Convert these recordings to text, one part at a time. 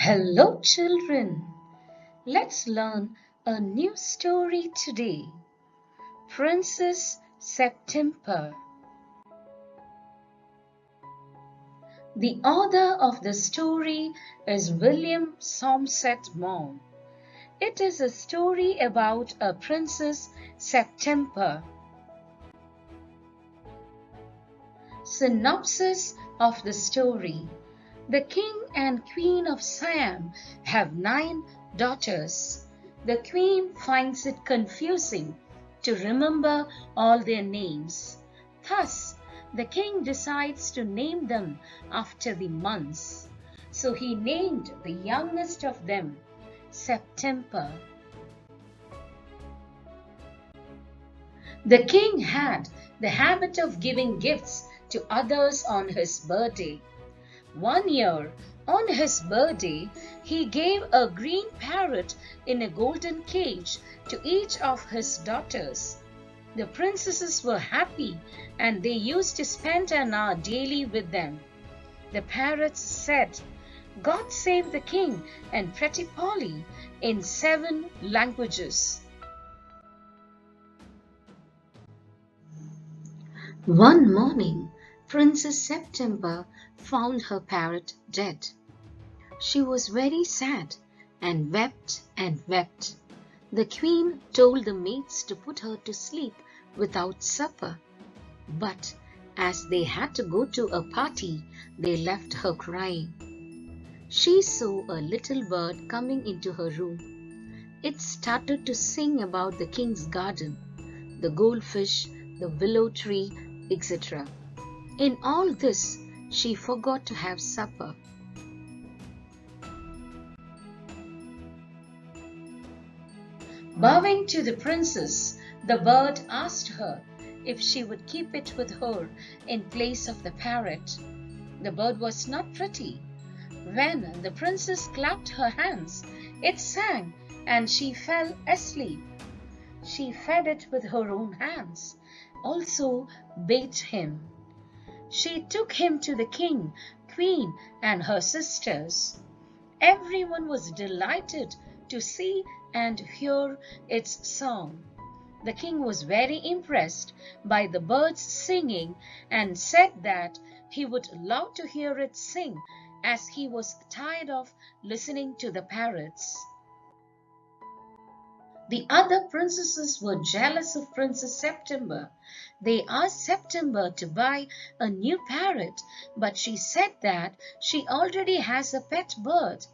Hello, children. Let's learn a new story today. Princess September. The author of the story is William Somerset Maugham. It is a story about a Princess September. Synopsis of the story. The king and queen of Siam have 9 daughters. The queen finds it confusing to remember all their names. Thus, the king decides to name them after the months. So he named the youngest of them September. The king had the habit of giving gifts to others on his birthday. One year, on his birthday, he gave a green parrot in a golden cage to each of his daughters. The princesses were happy and they used to spend an hour daily with them. The parrots said, "God save the king and Pretty Polly," in 7 languages. One morning, Princess September found her parrot dead. She was very sad and wept and wept. The queen told the maids to put her to sleep without supper. But as they had to go to a party, they left her crying. She saw a little bird coming into her room. It started to sing about the king's garden, the goldfish, the willow tree, etc. In all this, she forgot to have supper. Bowing to the princess, the bird asked her if she would keep it with her in place of the parrot. The bird was not pretty. When the princess clapped her hands, it sang and she fell asleep. She fed it with her own hands, also bathed him. She took him to the king, queen, and her sisters. Everyone was delighted to see and hear its song. The king was very impressed by the bird's singing and said that he would love to hear it sing, as he was tired of listening to the parrots. The other princesses were jealous of Princess September. They asked September to buy a new parrot, but she said that she already has a pet bird.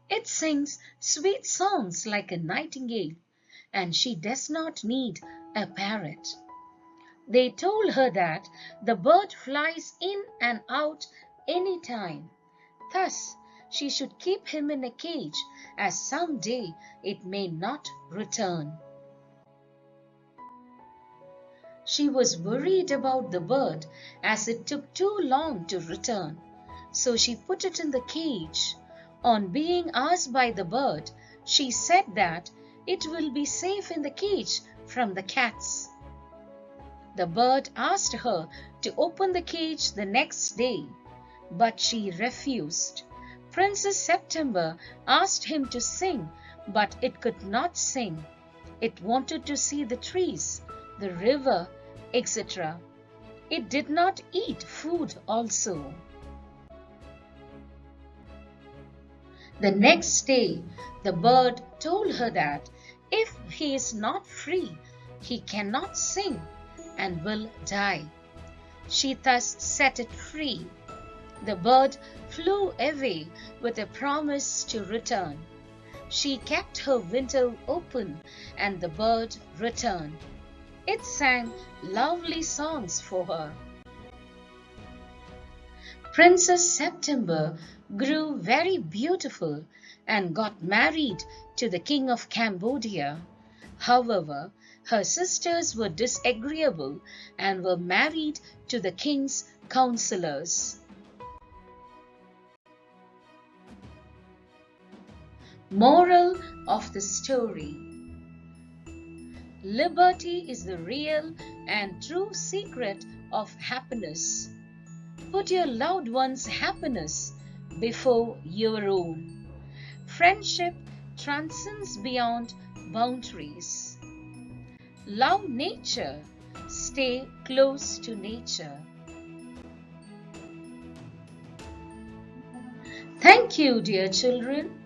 It sings sweet songs like a nightingale, and she does not need a parrot. They told her that the bird flies in and out any time. Thus, she should keep him in a cage, as some day it may not return. She was worried about the bird as it took too long to return, so she put it in the cage. On being asked by the bird, she said that it will be safe in the cage from the cats. The bird asked her to open the cage the next day, but she refused. Princess September asked him to sing, but it could not sing. It wanted to see the trees, the river, etc. It did not eat food also. The next day, the bird told her that if he is not free, he cannot sing and will die. She thus set it free. The bird flew away with a promise to return. She kept her window open and the bird returned. It sang lovely songs for her. Princess September grew very beautiful and got married to the king of Cambodia. However, her sisters were disagreeable and were married to the king's counselors. Moral of the story: liberty is the real and true secret of happiness. Put your loved one's happiness before your own. Friendship transcends beyond boundaries. Love nature. Stay close to nature. Thank you, dear children.